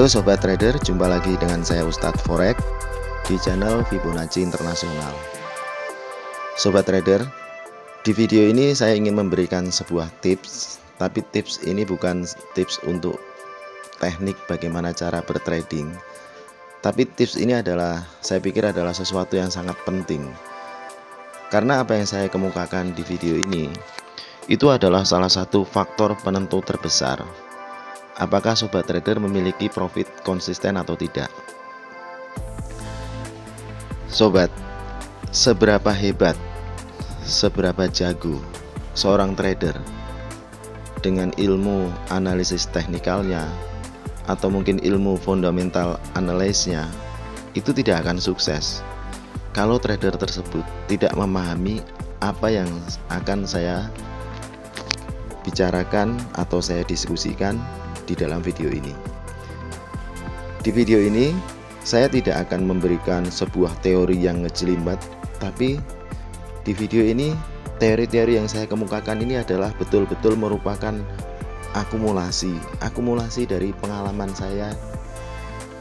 Halo Sobat Trader, jumpa lagi dengan saya Ustadz Forex di channel Fibonacci Internasional. Sobat Trader, di video ini saya ingin memberikan sebuah tips, tapi tips ini bukan tips untuk teknik bagaimana cara bertrading. Tapi tips ini saya pikir adalah sesuatu yang sangat penting. Karena apa yang saya kemukakan di video ini, itu adalah salah satu faktor penentu terbesar apakah Sobat Trader memiliki profit konsisten atau tidak. Sobat, seberapa hebat, seberapa jago seorang trader dengan ilmu analisis teknikalnya atau mungkin ilmu fundamental analisnya, itu tidak akan sukses kalau trader tersebut tidak memahami apa yang akan saya bicarakan atau saya diskusikan di dalam video ini. Di video ini saya tidak akan memberikan sebuah teori yang ngejelimet, tapi di video ini teori-teori yang saya kemukakan ini adalah betul-betul merupakan akumulasi dari pengalaman saya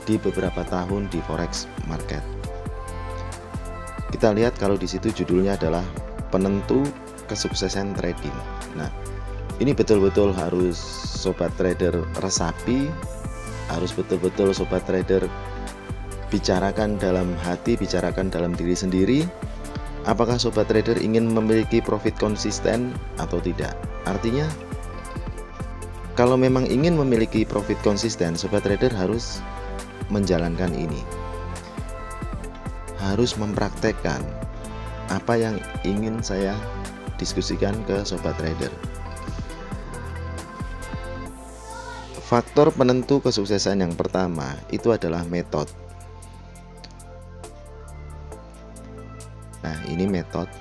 di beberapa tahun di forex market. Kita lihat kalau di situ judulnya adalah penentu kesuksesan trading. Nah, ini betul-betul harus Sobat Trader resapi, harus betul-betul Sobat Trader bicarakan dalam hati, bicarakan dalam diri sendiri. Apakah Sobat Trader ingin memiliki profit konsisten atau tidak? Artinya, kalau memang ingin memiliki profit konsisten, Sobat Trader harus menjalankan ini, harus mempraktekkan apa yang ingin saya diskusikan ke Sobat Trader. Faktor penentu kesuksesan yang pertama itu adalah metode. Nah, ini metode.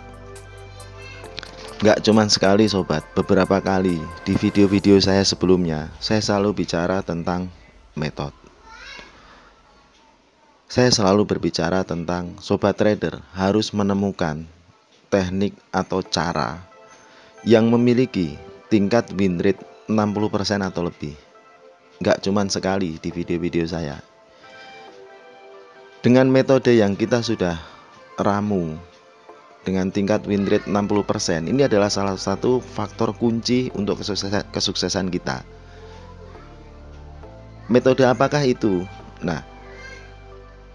Nggak cuman sekali Sobat, beberapa kali di video-video saya sebelumnya saya selalu bicara tentang metode. Saya selalu berbicara tentang Sobat Trader harus menemukan teknik atau cara yang memiliki tingkat win rate 60% atau lebih. Nggak cuman sekali di video-video saya. Dengan metode yang kita sudah ramu dengan tingkat win rate 60%, ini adalah salah satu faktor kunci untuk kesuksesan kita. Metode apakah itu? Nah,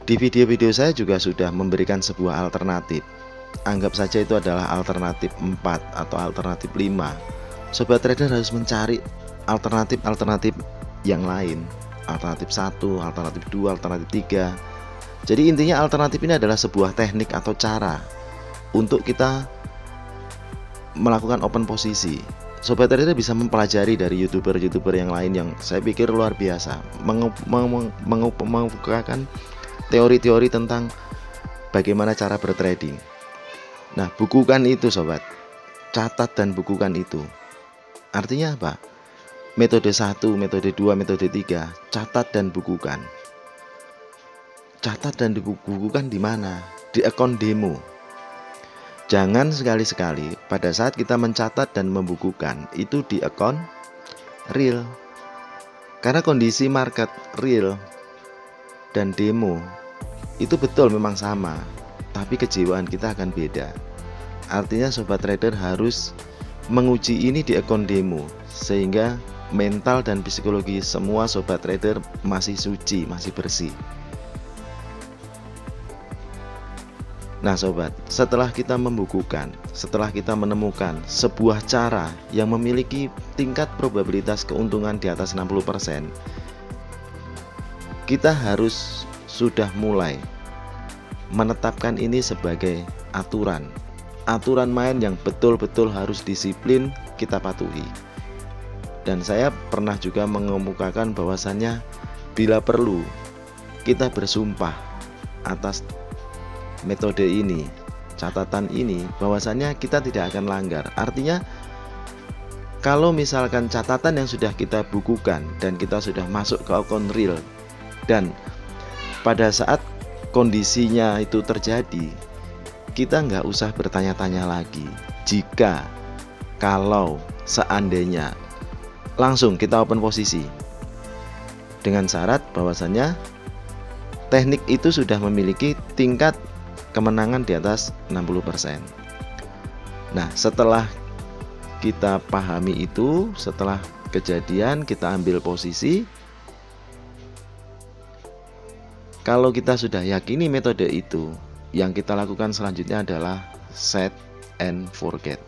di video-video saya juga sudah memberikan sebuah alternatif. Anggap saja itu adalah alternatif 4 atau alternatif 5. Sobat Trader harus mencari alternatif yang lain, alternatif 1, alternatif 2, alternatif 3. Jadi intinya alternatif ini adalah sebuah teknik atau cara untuk kita melakukan open posisi. Sobat Trader bisa mempelajari dari youtuber yang lain yang saya pikir luar biasa, mengemukakan teori-teori tentang bagaimana cara bertrading. Nah, bukukan itu Sobat, catat dan bukukan itu. Artinya apa? Metode 1, metode 2, metode 3, catat dan bukukan. Catat dan bukukan di mana? Di akun demo. Jangan sekali-sekali pada saat kita mencatat dan membukukan itu di akun real. Karena kondisi market real dan demo itu betul memang sama, tapi kejiwaan kita akan beda. Artinya Sobat Trader harus menguji ini di akun demo sehingga mental dan psikologi semua Sobat Trader masih suci, masih bersih. Nah Sobat, setelah kita membukukan, setelah kita menemukan sebuah cara yang memiliki tingkat probabilitas keuntungan di atas 60%, kita harus sudah mulai menetapkan ini sebagai aturan main yang betul-betul harus disiplin kita patuhi. Dan saya pernah juga mengemukakan bahwasannya bila perlu kita bersumpah atas metode ini, catatan ini, bahwasannya kita tidak akan langgar. Artinya kalau misalkan catatan yang sudah kita bukukan dan kita sudah masuk ke akun real, dan pada saat kondisinya itu terjadi, kita nggak usah bertanya-tanya lagi. Kalau seandainya langsung kita open posisi. dengan syarat bahwasannya teknik itu sudah memiliki tingkat kemenangan di atas 60%. Nah, setelah kita pahami itu, setelah kejadian kita ambil posisi. Kalau kita sudah yakini metode itu, yang kita lakukan selanjutnya adalah set and forget.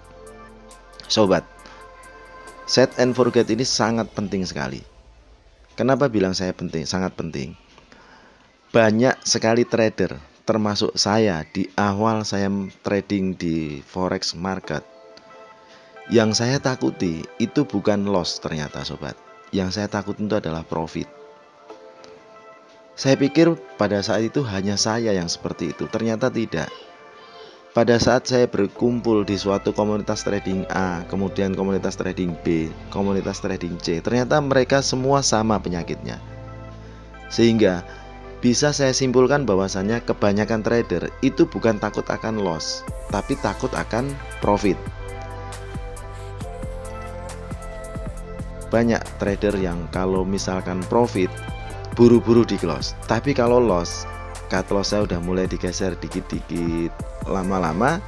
Sobat, set and forget ini sangat penting sekali. Kenapa bilang saya penting? Sangat penting. Banyak sekali trader, termasuk saya di awal saya trading di forex market, yang saya takuti itu bukan loss ternyata sobat. Yang saya takut itu adalah profit. Saya pikir pada saat itu hanya saya yang seperti itu. Ternyata tidak. Pada saat saya berkumpul di suatu komunitas trading A, kemudian komunitas trading B, komunitas trading C, ternyata mereka semua sama penyakitnya. Sehingga bisa saya simpulkan bahwasannya kebanyakan trader itu bukan takut akan loss, tapi takut akan profit. Banyak trader yang kalau misalkan profit buru-buru di close, tapi kalau loss, cut loss-nya udah mulai digeser dikit-dikit, lama-lama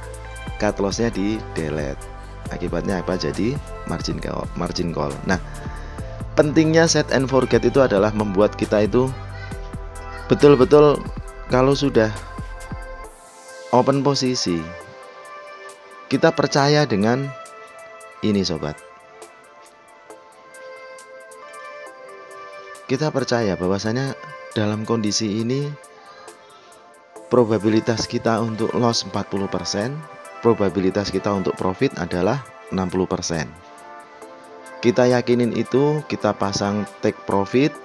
cut loss-nya di delete. Akibatnya apa? Jadi margin call. Nah, pentingnya set and forget itu adalah membuat kita itu betul-betul kalau sudah open posisi, kita percaya dengan ini sobat. Kita percaya bahwasanya dalam kondisi ini probabilitas kita untuk loss 40%, probabilitas kita untuk profit adalah 60%. Kita yakinin itu, kita pasang take profit,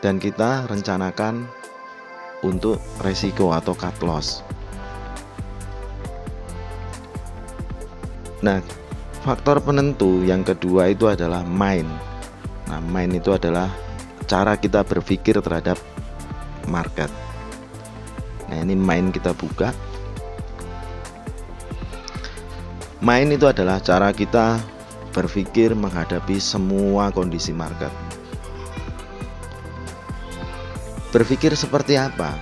dan kita rencanakan untuk resiko atau cut loss. Nah, faktor penentu yang kedua itu adalah mind. Nah, mind itu adalah cara kita berpikir terhadap market. Nah, ini mind kita buka. Mind itu adalah cara kita berpikir menghadapi semua kondisi market. Berpikir seperti apa?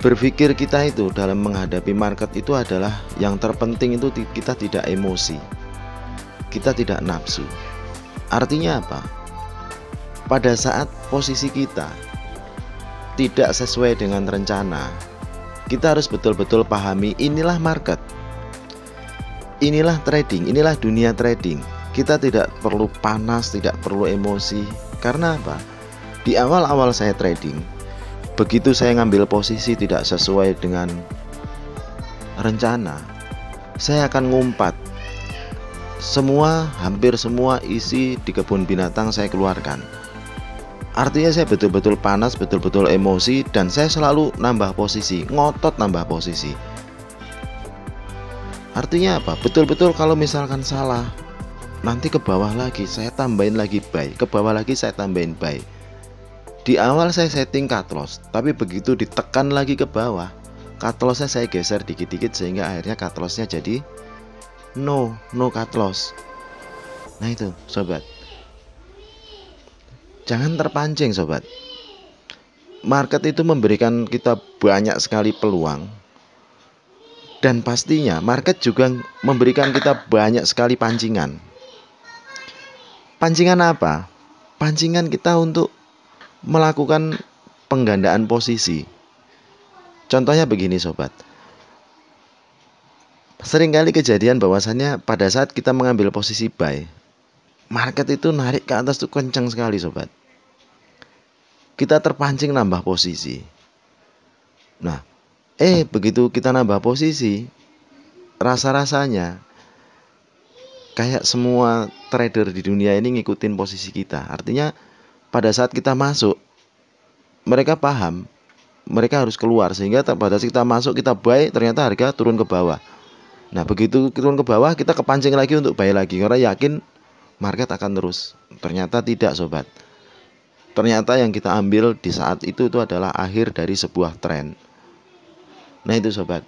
Berpikir kita itu dalam menghadapi market itu adalah yang terpenting itu kita tidak emosi, kita tidak nafsu. Artinya apa? Pada saat posisi kita tidak sesuai dengan rencana, kita harus betul-betul pahami inilah market, inilah trading, inilah dunia trading. Kita tidak perlu panas, tidak perlu emosi. Karena apa? Di awal-awal saya trading, begitu saya ngambil posisi tidak sesuai dengan rencana, saya akan ngumpat. Hampir semua isi di kebun binatang saya keluarkan. Artinya saya betul-betul panas, betul-betul emosi, dan saya selalu nambah posisi, ngotot nambah posisi. Artinya apa? Betul-betul kalau misalkan salah, nanti ke bawah lagi saya tambahin lagi buy, ke bawah lagi saya tambahin buy. Di awal saya setting cut loss, tapi begitu ditekan lagi ke bawah, cut lossnya saya geser dikit-dikit sehingga akhirnya cut lossnya jadi no cut loss. Nah itu sobat, jangan terpancing sobat. Market itu memberikan kita banyak sekali peluang, dan pastinya market juga memberikan kita banyak sekali pancingan. Pancingan apa? Pancingan kita untuk melakukan penggandaan posisi. Contohnya begini sobat, seringkali kejadian bahwasannya pada saat kita mengambil posisi buy, market itu narik ke atas tuh kencang sekali sobat. Kita terpancing nambah posisi. Nah, begitu kita nambah posisi, rasa-rasanya kayak semua trader di dunia ini ngikutin posisi kita. Artinya pada saat kita masuk, mereka paham, mereka harus keluar, sehingga pada saat kita masuk kita buy, ternyata harga turun ke bawah. Nah, begitu turun ke bawah, kita kepancing lagi untuk buy lagi, karena yakin market akan terus. Ternyata tidak sobat. Ternyata yang kita ambil di saat itu adalah akhir dari sebuah tren. Nah itu sobat,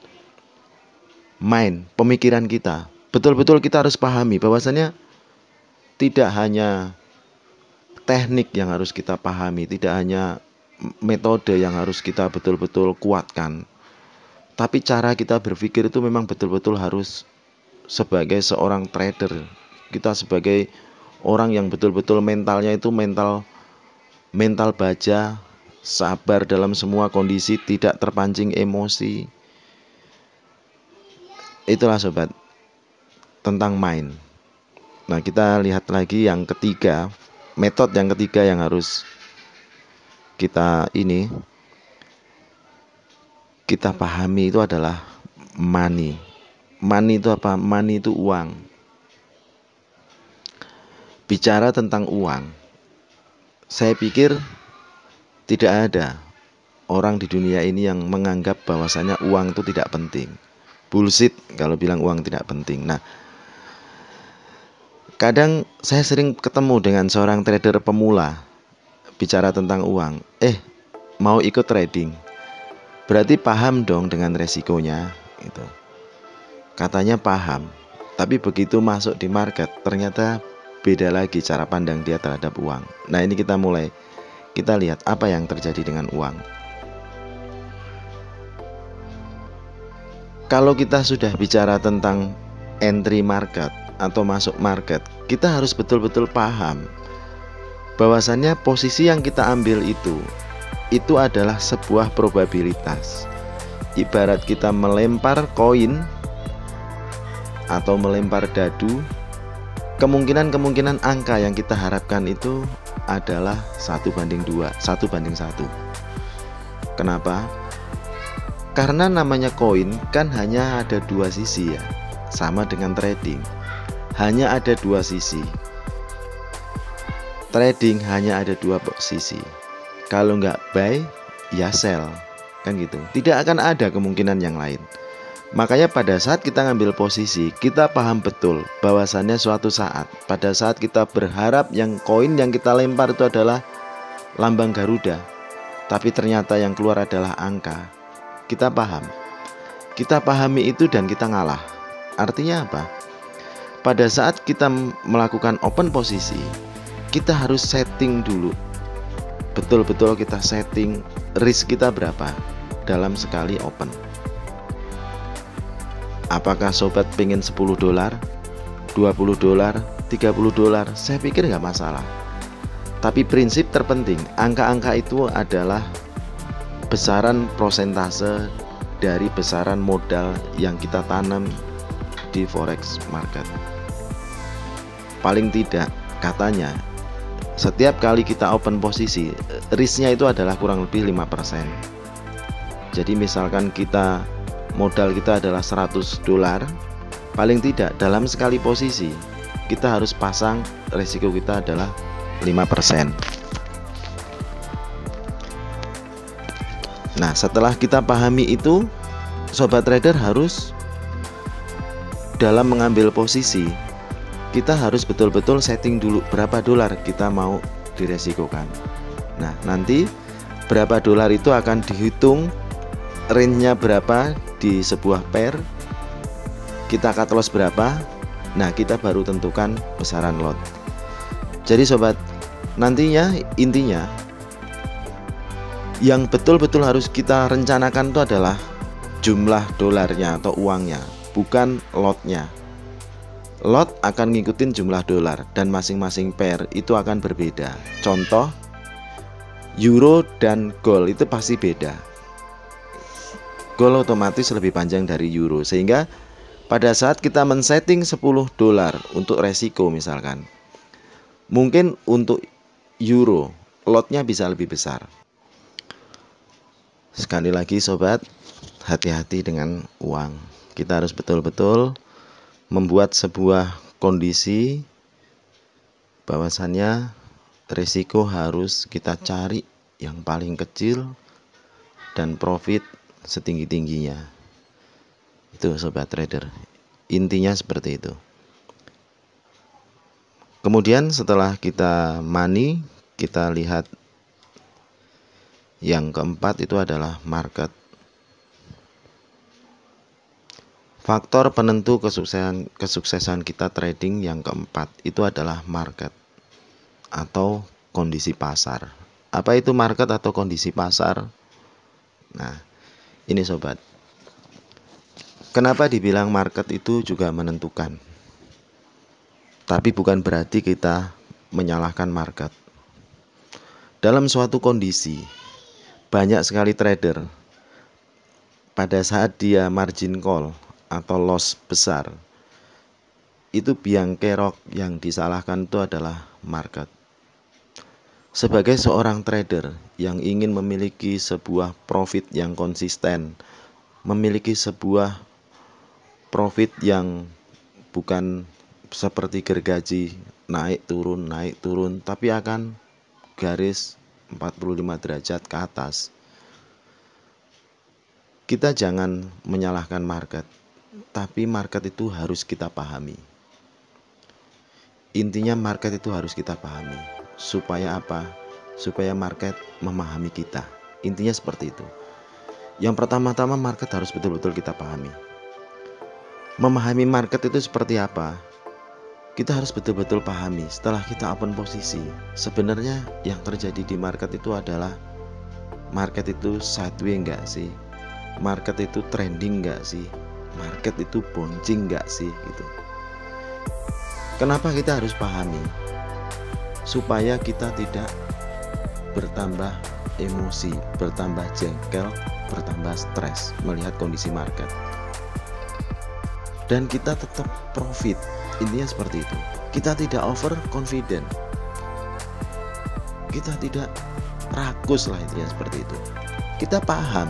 mind, pemikiran kita, betul-betul kita harus pahami bahwasannya tidak hanya teknik yang harus kita pahami, tidak hanya metode yang harus kita betul-betul kuatkan, tapi cara kita berpikir itu memang betul-betul harus sebagai seorang trader. Kita sebagai orang yang betul-betul mentalnya itu mental baja, sabar dalam semua kondisi, tidak terpancing emosi. Itulah sobat tentang main. Nah, kita lihat lagi yang ketiga, metode yang ketiga yang harus kita pahami itu adalah money. Money itu apa? Money itu uang. Bicara tentang uang, saya pikir tidak ada orang di dunia ini yang menganggap bahwasanya uang itu tidak penting. Bullshit kalau bilang uang tidak penting. Nah, kadang saya sering ketemu dengan seorang trader pemula bicara tentang uang. Mau ikut trading, berarti paham dong dengan resikonya gitu. Katanya paham, tapi begitu masuk di market ternyata beda lagi cara pandang dia terhadap uang. Nah, ini kita lihat apa yang terjadi dengan uang. Kalau kita sudah bicara tentang entry market atau masuk market, kita harus betul-betul paham bahwasannya posisi yang kita ambil itu adalah sebuah probabilitas. Ibarat kita melempar koin atau melempar dadu, kemungkinan angka yang kita harapkan itu adalah 1/2, 1/1. Kenapa? Karena namanya koin kan hanya ada dua sisi ya. Sama dengan trading, hanya ada dua sisi. Trading hanya ada dua sisi. Kalau nggak buy, ya sell, kan gitu. Tidak akan ada kemungkinan yang lain. Makanya pada saat kita ngambil posisi, kita paham betul bahwasannya suatu saat, pada saat kita berharap yang koin yang kita lempar itu adalah lambang Garuda, tapi ternyata yang keluar adalah angka. Kita pahami itu dan kita ngalah. Artinya apa? Pada saat kita melakukan open posisi, kita harus setting dulu. Betul-betul kita setting risk kita berapa dalam sekali open. Apakah sobat pengen $10, $20, $30? Saya pikir nggak masalah. Tapi prinsip terpenting, angka-angka itu adalah besaran prosentase dari besaran modal yang kita tanam di forex market. Paling tidak, katanya setiap kali kita open posisi, risknya itu adalah kurang lebih 5%. Jadi misalkan modal kita adalah $100, paling tidak dalam sekali posisi kita harus pasang risiko kita adalah 5%. Nah, setelah kita pahami itu, sobat trader harus dalam mengambil posisi, kita harus betul-betul setting dulu berapa dolar kita mau diresikokan. Nah, nanti berapa dolar itu akan dihitung range-nya berapa di sebuah pair, kita cut loss berapa. Nah, kita baru tentukan besaran lot. Jadi sobat, nantinya intinya yang betul-betul harus kita rencanakan itu adalah jumlah dolarnya atau uangnya, bukan lotnya. Lot akan ngikutin jumlah dolar dan masing-masing pair itu akan berbeda. Contoh, euro dan gold itu pasti beda. Gold otomatis lebih panjang dari euro, sehingga pada saat kita men-setting $10 untuk resiko misalkan, mungkin untuk euro lotnya bisa lebih besar. Sekali lagi sobat, hati-hati dengan uang. Kita harus betul-betul membuat sebuah kondisi bahwasannya risiko harus kita cari yang paling kecil dan profit setinggi-tingginya. Itu sobat trader, intinya seperti itu. Kemudian setelah kita money, kita lihat yang keempat itu adalah market. Faktor penentu kesuksesan kita trading yang keempat itu adalah market atau kondisi pasar. Apa itu market atau kondisi pasar? Nah, ini sobat. Kenapa dibilang market itu juga menentukan? Tapi bukan berarti kita menyalahkan market. Dalam suatu kondisi, banyak sekali trader pada saat dia margin call atau loss besar, itu biang kerok yang disalahkan itu adalah market. Sebagai seorang trader yang ingin memiliki sebuah profit yang konsisten, memiliki sebuah profit yang bukan seperti gergaji naik turun, tapi akan garis 45 derajat ke atas. Kita jangan menyalahkan market, tapi market itu harus kita pahami. Intinya market itu harus kita pahami. Supaya apa? Supaya market memahami kita. Intinya seperti itu. Yang pertama-tama market harus betul-betul kita pahami. Memahami market itu seperti apa? Kita harus betul-betul pahami setelah kita open posisi. Sebenarnya yang terjadi di market itu adalah market itu sideways enggak sih? Market itu trending enggak sih? Market itu bouncing enggak sih? Gitu. Kenapa kita harus pahami? Supaya kita tidak bertambah emosi, bertambah jengkel, bertambah stres melihat kondisi market. Dan kita tetap profit. Intinya seperti itu. Kita tidak over confident. Kita tidak rakus lah, intinya seperti itu. Kita paham.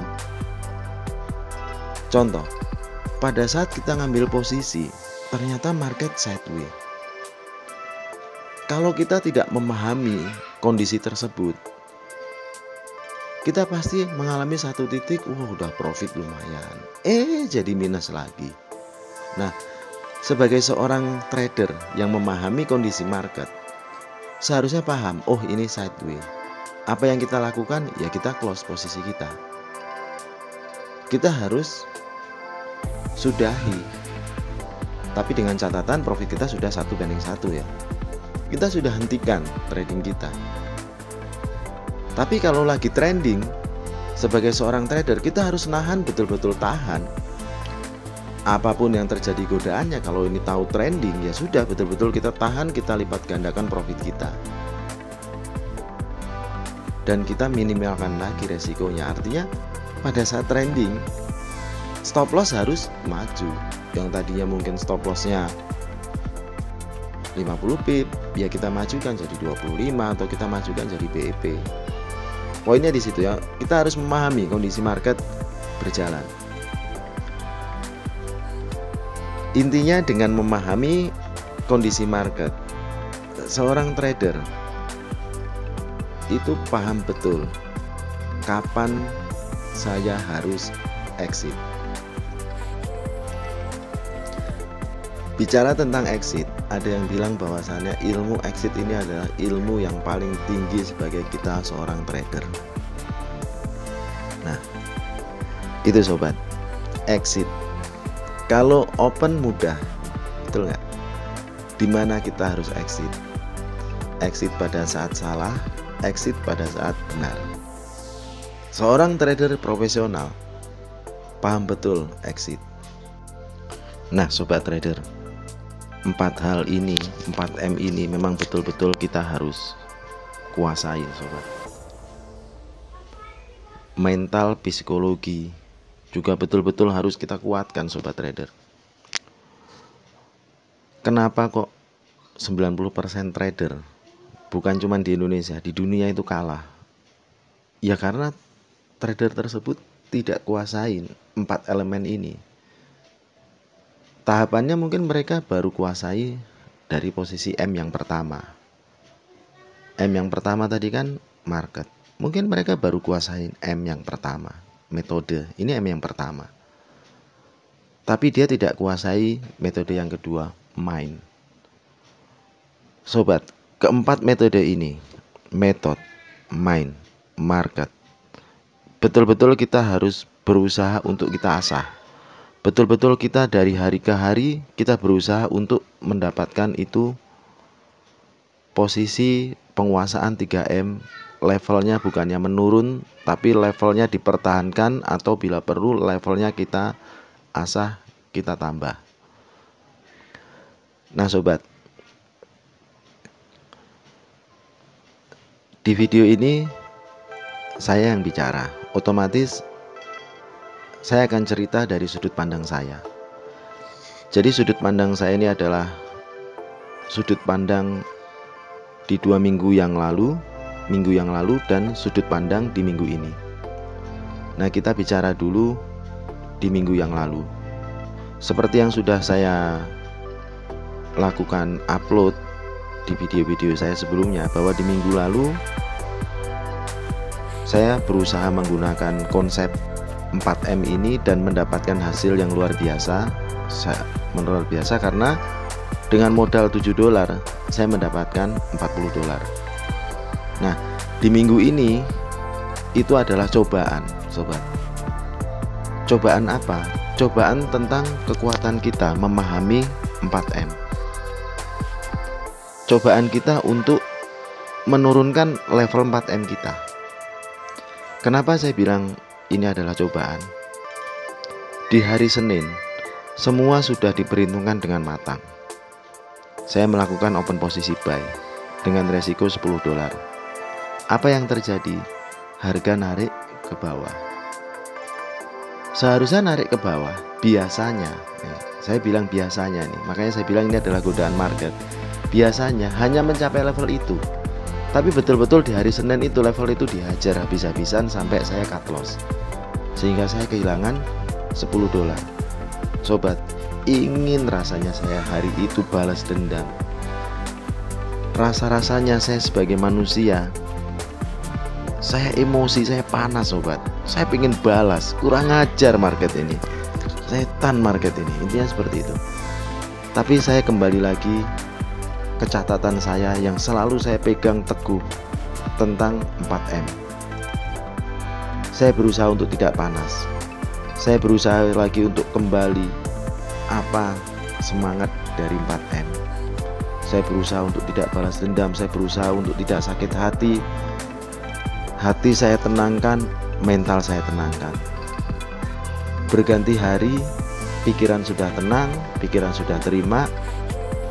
Contoh, pada saat kita ngambil posisi, ternyata market sideways. Kalau kita tidak memahami kondisi tersebut, kita pasti mengalami satu titik, udah profit lumayan, jadi minus lagi. Nah, sebagai seorang trader yang memahami kondisi market, seharusnya paham, ini sideways. Apa yang kita lakukan? Ya kita close posisi kita. Kita harus sudahi. Tapi dengan catatan profit kita sudah 1:1 ya. Kita sudah hentikan trading kita. Tapi kalau lagi trending, sebagai seorang trader kita harus nahan, betul-betul tahan. Apapun yang terjadi godaannya, kalau ini tahu trending, ya sudah betul-betul kita tahan, kita lipat gandakan profit kita. Dan kita minimalkan lagi resikonya. Artinya pada saat trending, stop loss harus maju. Yang tadinya mungkin stop lossnya 50 pip, ya kita majukan jadi 25 atau kita majukan jadi BEP. Poinnya di situ ya, kita harus memahami kondisi market berjalan. Intinya dengan memahami kondisi market, seorang trader itu paham betul kapan saya harus exit. Bicara tentang exit, ada yang bilang bahwasannya ilmu exit ini adalah ilmu yang paling tinggi sebagai kita seorang trader. Nah, itu sobat, exit. Kalau open mudah, betul nggak? Dimana kita harus exit? Exit pada saat salah, exit pada saat benar. Seorang trader profesional paham betul exit. Nah sobat trader, 4 hal ini, 4M ini memang betul-betul kita harus kuasain sobat. Mental, psikologi juga betul-betul harus kita kuatkan sobat trader. Kenapa kok 90% trader, bukan cuma di Indonesia, di dunia itu kalah? Ya karena trader tersebut tidak kuasain 4 elemen ini. Tahapannya mungkin mereka baru kuasai dari posisi M yang pertama. M yang pertama tadi kan market. Mungkin mereka baru kuasain M yang pertama. Metode, ini M yang pertama. Tapi dia tidak kuasai metode yang kedua, mind. Sobat, keempat metode ini, metode, mind, market, betul-betul kita harus berusaha untuk kita asah. Betul-betul kita dari hari ke hari kita berusaha untuk mendapatkan itu posisi penguasaan 3M levelnya bukannya menurun, tapi levelnya dipertahankan, atau bila perlu levelnya kita asah, kita tambah. Nah sobat, di video ini saya yang bicara, otomatis saya akan cerita dari sudut pandang saya. Jadi sudut pandang saya ini adalah sudut pandang di 2 minggu yang lalu dan sudut pandang di minggu ini. Nah, kita bicara dulu di minggu yang lalu. Seperti yang sudah saya lakukan upload di video-video saya sebelumnya, bahwa di minggu lalu saya berusaha menggunakan konsep 4M ini dan mendapatkan hasil yang luar biasa. Karena dengan modal $7 saya mendapatkan $40. Nah, di minggu ini itu adalah cobaan, sobat. Cobaan apa? Cobaan tentang kekuatan kita memahami 4M. Cobaan kita untuk menurunkan level 4M kita. Kenapa saya bilang ini adalah cobaan? Di hari Senin, semua sudah diperhitungkan dengan matang. Saya melakukan open posisi buy dengan resiko $10. Apa yang terjadi? Harga narik ke bawah. Seharusnya narik ke bawah. Biasanya, saya bilang biasanya nih, makanya saya bilang ini adalah godaan market. Biasanya hanya mencapai level itu, tapi betul-betul di hari Senin itu level itu dihajar habis-habisan sampai saya cut loss, sehingga saya kehilangan $10. Sobat, ingin rasanya saya hari itu balas dendam. Rasa-rasanya saya sebagai manusia, saya emosi, saya panas sobat. Saya ingin balas, kurang ajar market ini, setan market ini, intinya seperti itu. Tapi saya kembali lagi ke catatan saya yang selalu saya pegang teguh tentang 4M. Saya berusaha untuk tidak panas. Saya berusaha lagi untuk kembali apa semangat dari 4M. Saya berusaha untuk tidak balas dendam. Saya berusaha untuk tidak sakit hati. Hati saya tenangkan, mental saya tenangkan. Berganti hari, pikiran sudah tenang, pikiran sudah terima.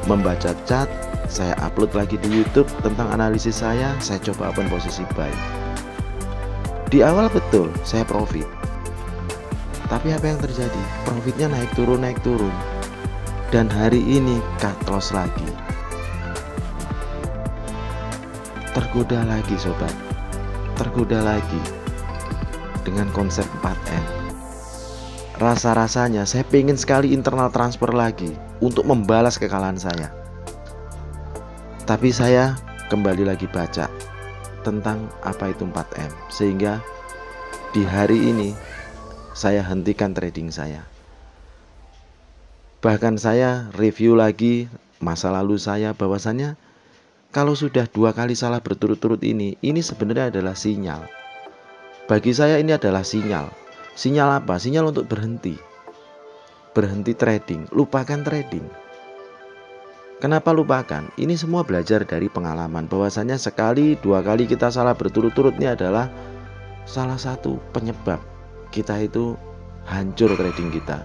Membaca chat, saya upload lagi di YouTube tentang analisis saya coba open posisi buy. Di awal betul saya profit, tapi apa yang terjadi? Profitnya naik turun, dan hari ini cut loss lagi. Tergoda lagi sobat, tergoda lagi dengan konsep 4M. Rasa-rasanya saya pengen sekali internal transfer lagi untuk membalas kekalahan saya. Tapi saya kembali lagi baca tentang apa itu 4M, sehingga di hari ini saya hentikan trading saya. Bahkan saya review lagi masa lalu saya, bahwasannya kalau sudah 2 kali salah berturut-turut ini sebenarnya adalah sinyal. Bagi saya ini adalah sinyal. Sinyal apa? Sinyal untuk berhenti. Berhenti trading, lupakan trading. Kenapa lupakan? Ini semua belajar dari pengalaman, bahwasanya sekali 2 kali kita salah berturut-turut ini adalah salah satu penyebab kita itu hancur trading kita.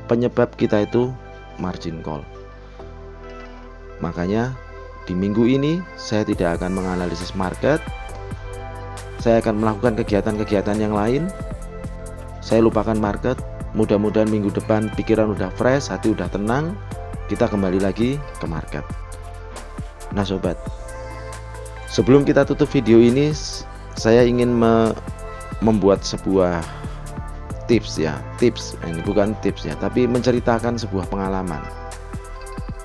Penyebab kita itu margin call. Makanya di minggu ini saya tidak akan menganalisis market. Saya akan melakukan kegiatan-kegiatan yang lain. Saya lupakan market. Mudah-mudahan minggu depan pikiran udah fresh, hati udah tenang, kita kembali lagi ke market. Nah sobat, sebelum kita tutup video ini, saya ingin membuat sebuah tips ya. Tips, ini bukan tips ya, tapi menceritakan sebuah pengalaman.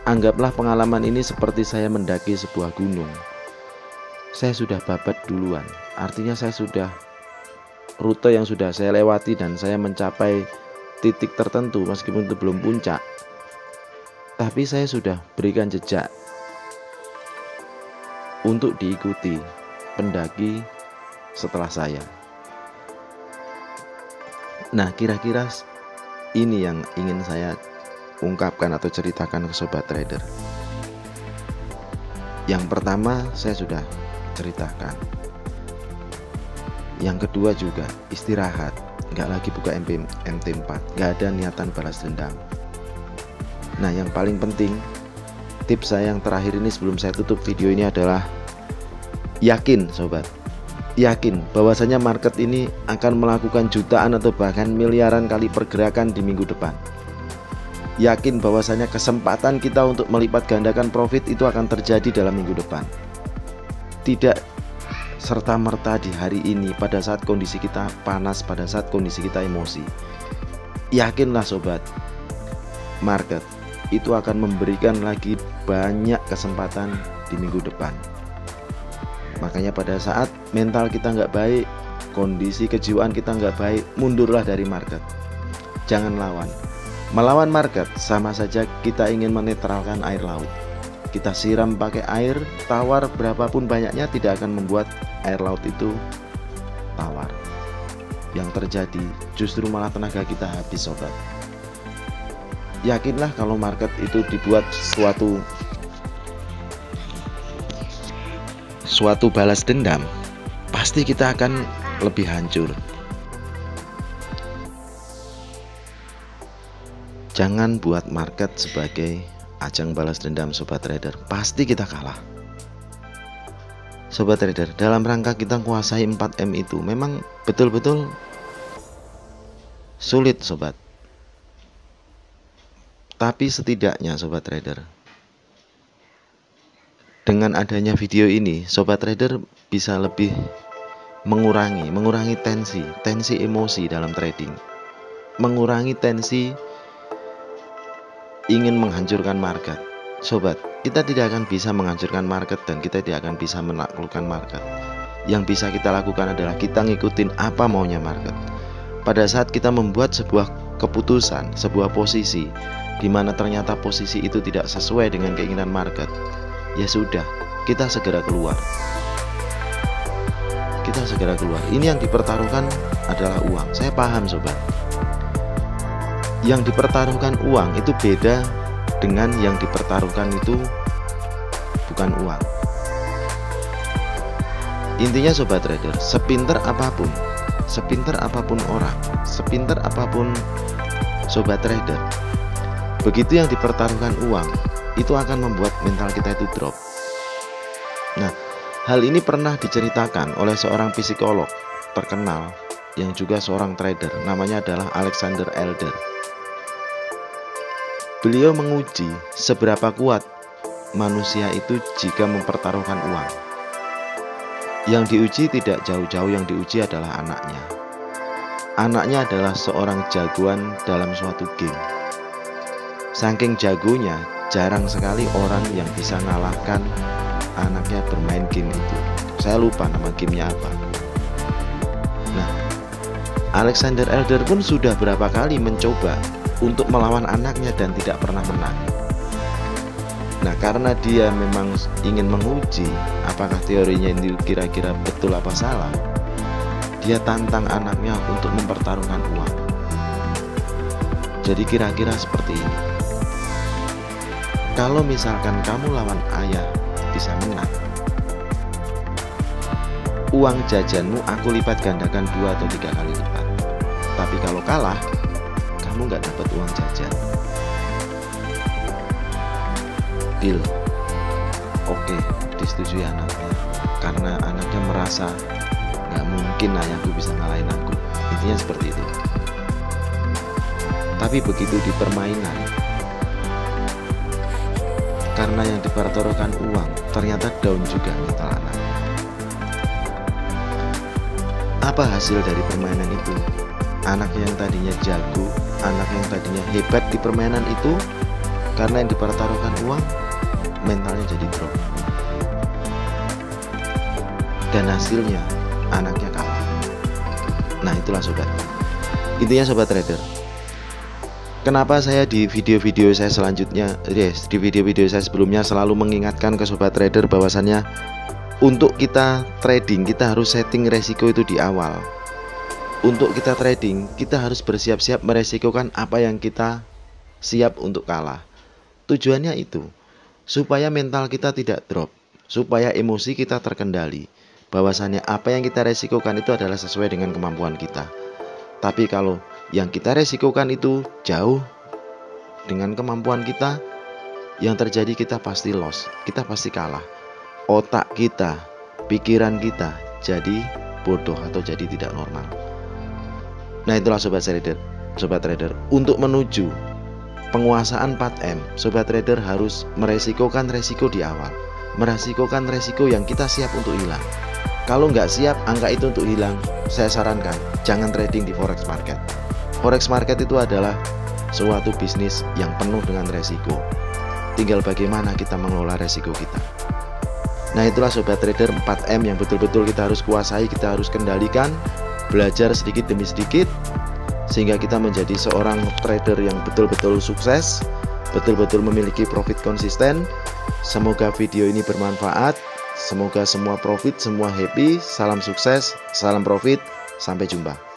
Anggaplah pengalaman ini seperti saya mendaki sebuah gunung. Saya sudah babat duluan, artinya saya sudah rute yang sudah saya lewati dan saya mencapai titik tertentu meskipun itu belum puncak. Tapi saya sudah berikan jejak untuk diikuti pendaki setelah saya. Nah, kira-kira ini yang ingin saya ungkapkan atau ceritakan ke sobat trader. Yang pertama saya sudah ceritakan. Yang kedua juga istirahat, nggak lagi buka MT4, nggak ada niatan balas dendam. Nah yang paling penting, tips saya yang terakhir ini sebelum saya tutup video ini adalah yakin sobat, yakin bahwasanya market ini akan melakukan jutaan atau bahkan miliaran kali pergerakan di minggu depan. Yakin bahwasanya kesempatan kita untuk melipat gandakan profit itu akan terjadi dalam minggu depan. Tidak serta-merta di hari ini pada saat kondisi kita panas, pada saat kondisi kita emosi. Yakinlah sobat, market itu akan memberikan lagi banyak kesempatan di minggu depan. Makanya pada saat mental kita nggak baik, kondisi kejiwaan kita nggak baik, mundurlah dari market. Jangan lawan. Melawan market sama saja kita ingin menetralkan air laut. Kita siram pakai air tawar berapapun banyaknya tidak akan membuat air laut itu tawar. Yang terjadi justru malah tenaga kita habis sobat. Yakinlah kalau market itu dibuat suatu balas dendam, pasti kita akan lebih hancur. Jangan buat market sebagai ajang balas dendam sobat trader, pasti kita kalah. Sobat trader, dalam rangka kita kuasai 4M itu memang betul-betul sulit sobat. Tapi setidaknya sobat trader, dengan adanya video ini, sobat trader bisa lebih mengurangi tensi emosi dalam trading, mengurangi tensi ingin menghancurkan market. Sobat, kita tidak akan bisa menghancurkan market dan kita tidak akan bisa menaklukkan market. Yang bisa kita lakukan adalah kita ngikutin apa maunya market. Pada saat kita membuat sebuah keputusan, sebuah posisi di mana ternyata posisi itu tidak sesuai dengan keinginan market, ya sudah, kita segera keluar. Kita segera keluar. Ini yang dipertaruhkan adalah uang. Saya paham sobat. Yang dipertaruhkan uang itu beda dengan yang dipertaruhkan itu bukan uang. Intinya sobat trader, sepinter apapun orang, sepinter apapun sobat trader, begitu yang dipertaruhkan uang, itu akan membuat mental kita itu drop. Nah, hal ini pernah diceritakan oleh seorang psikolog terkenal yang juga seorang trader, namanya adalah Alexander Elder. Beliau menguji seberapa kuat manusia itu jika mempertaruhkan uang. Yang diuji tidak jauh-jauh, yang diuji adalah anaknya. Anaknya adalah seorang jagoan dalam suatu game. Saking jagonya, jarang sekali orang yang bisa mengalahkan anaknya bermain game itu. Saya lupa nama gamenya apa. Nah, Alexander Elder pun sudah berapa kali mencoba untuk melawan anaknya dan tidak pernah menang. Nah, karena dia memang ingin menguji apakah teorinya ini kira-kira betul apa salah, dia tantang anaknya untuk mempertaruhkan uang. Jadi kira-kira seperti ini. Kalau misalkan kamu lawan ayah bisa menang, uang jajanmu aku lipat gandakan 2 atau 3 kali lipat. Tapi kalau kalah, kamu nggak dapat uang jajan. Deal. Oke, disetujui anaknya, karena anaknya merasa nggak mungkin ayahku bisa ngalahin aku. Intinya seperti itu. Tapi begitu di permainan, karena yang dipertaruhkan uang, ternyata down juga mental anak. Apa hasil dari permainan itu? Anak yang tadinya jago, anak yang tadinya hebat di permainan itu, karena yang dipertaruhkan uang, mentalnya jadi drop. Dan hasilnya anaknya kalah. Nah, itulah sobat. Intinya sobat trader, kenapa saya di video-video saya selanjutnya, di video-video saya sebelumnya selalu mengingatkan ke sobat trader bahwasannya untuk kita trading, kita harus setting resiko itu di awal. Untuk kita trading, kita harus bersiap-siap meresikokan apa yang kita siap untuk kalah. Tujuannya itu supaya mental kita tidak drop. supaya emosi kita terkendali. Bahwasannya apa yang kita resikokan itu adalah sesuai dengan kemampuan kita. Tapi kalau yang kita resikokan itu jauh dengan kemampuan kita, yang terjadi kita pasti loss, kita pasti kalah. Otak kita, pikiran kita jadi bodoh atau jadi tidak normal. Nah, itulah sobat trader, untuk menuju penguasaan 4M, sobat trader harus meresikokan resiko di awal, meresikokan resiko yang kita siap untuk hilang. Kalau nggak siap angka itu untuk hilang, saya sarankan jangan trading di forex market. Forex market itu adalah suatu bisnis yang penuh dengan resiko. Tinggal bagaimana kita mengelola resiko kita. Nah, itulah sobat trader 4M yang betul-betul kita harus kuasai, kita harus kendalikan, belajar sedikit demi sedikit, sehingga kita menjadi seorang trader yang betul-betul sukses, betul-betul memiliki profit konsisten. Semoga video ini bermanfaat, semoga semua profit, semua happy. Salam sukses, salam profit, sampai jumpa.